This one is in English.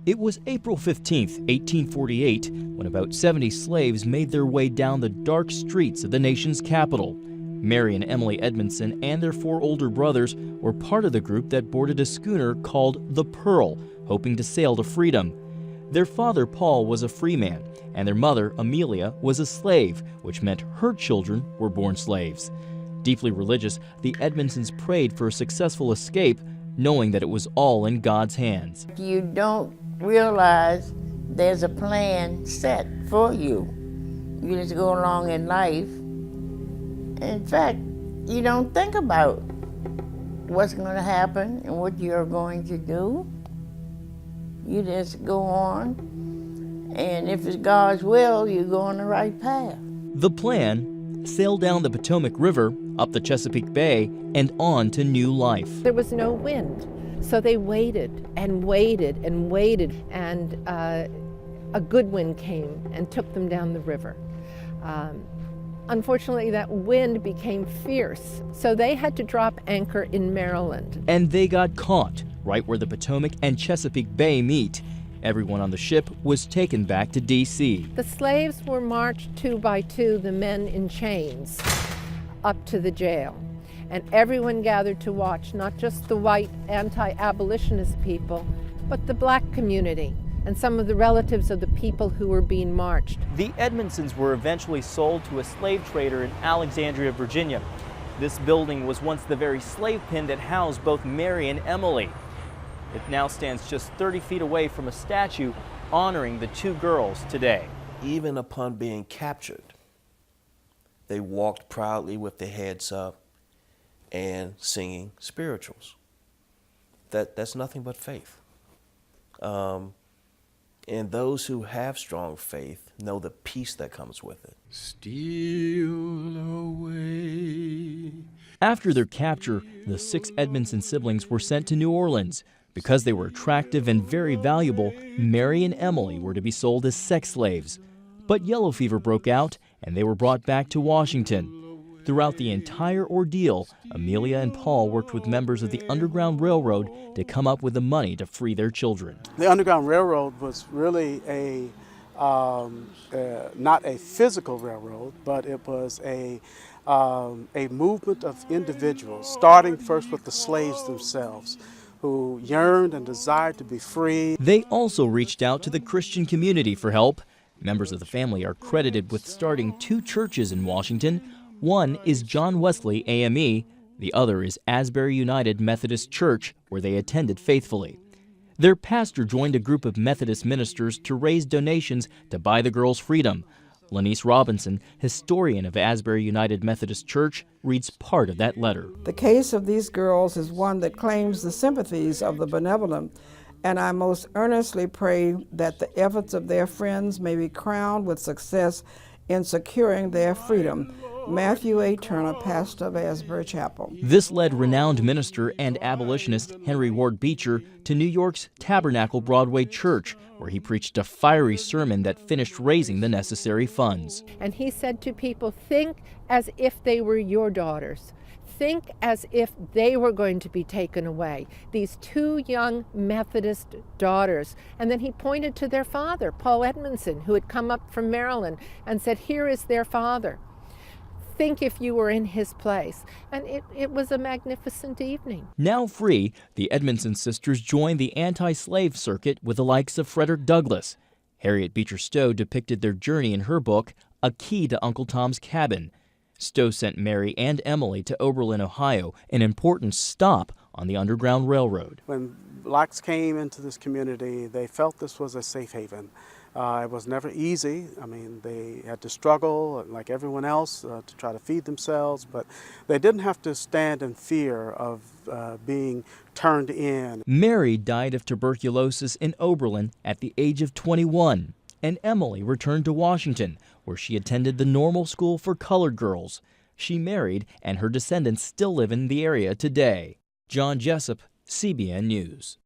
It was April 15th, 1848, when about 70 slaves made their way down the dark streets of the nation's capital. Mary and Emily Edmondson and their 4 older brothers were part of the group that boarded a schooner called the Pearl, hoping to sail to freedom. Their father, Paul, was a free man, and their mother, Amelia, was a slave, which meant her children were born slaves. Deeply religious, the Edmondsons prayed for a successful escape, knowing that it was all in God's hands. You don't realize there's a plan set for you. You just go along in life. In fact, you don't think about what's going to happen and what you're going to do. You just go on, and if it's God's will, you go on the right path. The plan: sail down the Potomac River, up the Chesapeake Bay, and on to new life. There was no wind, so they waited and waited and waited, and a good wind came and took them down the river. Unfortunately, that wind became fierce, so they had to drop anchor in Maryland. And they got caught right where the Potomac and Chesapeake Bay meet. Everyone on the ship was taken back to D.C. The slaves were marched 2 by 2, the men in chains, up to the jail. And everyone gathered to watch, not just the white anti-abolitionist people, but the black community and some of the relatives of the people who were being marched. The Edmondsons were eventually sold to a slave trader in Alexandria, Virginia. This building was once the very slave pen that housed both Mary and Emily. It now stands just 30 feet away from a statue honoring the 2 girls today. Even upon being captured, they walked proudly with their heads up and singing spirituals. That's nothing but faith. And those who have strong faith know the peace that comes with it. Steal away. After their capture, the 6 Edmondson siblings were sent to New Orleans. Because they were attractive and very valuable, Mary and Emily were to be sold as sex slaves. But yellow fever broke out, and they were brought back to Washington. Throughout the entire ordeal, Amelia and Paul worked with members of the Underground Railroad to come up with the money to free their children. The Underground Railroad was really not a physical railroad, but it was a movement of individuals, starting first with the slaves themselves, who yearned and desired to be free. They also reached out to the Christian community for help. Members of the family are credited with starting 2 churches in Washington. One is John Wesley AME, the other is Asbury United Methodist Church, where they attended faithfully. Their pastor joined a group of Methodist ministers to raise donations to buy the girls freedom. Lanice Robinson, historian of Asbury United Methodist Church, reads part of that letter. The case of these girls is one that claims the sympathies of the benevolent, and I most earnestly pray that the efforts of their friends may be crowned with success in securing their freedom. Matthew A. Turner, pastor of Asbury Chapel. This led renowned minister and abolitionist Henry Ward Beecher to New York's Tabernacle Broadway Church, where he preached a fiery sermon that finished raising the necessary funds. And he said to people, think as if they were your daughters. Think as if they were going to be taken away. These 2 young Methodist daughters. And then he pointed to their father, Paul Edmondson, who had come up from Maryland, and said, here is their father. Think if you were in his place. And it was a magnificent evening. Now free, the Edmondson sisters joined the anti-slave circuit with the likes of Frederick Douglass. Harriet Beecher Stowe depicted their journey in her book, A Key to Uncle Tom's Cabin. Stowe sent Mary and Emily to Oberlin, Ohio, an important stop on the Underground Railroad. When blacks came into this community, they felt this was a safe haven. It was never easy. I mean, they had to struggle, like everyone else, to try to feed themselves, but they didn't have to stand in fear of being turned in. Mary died of tuberculosis in Oberlin at the age of 21, and Emily returned to Washington, where she attended the normal school for colored girls. She married, and her descendants still live in the area today. John Jessup, CBN News.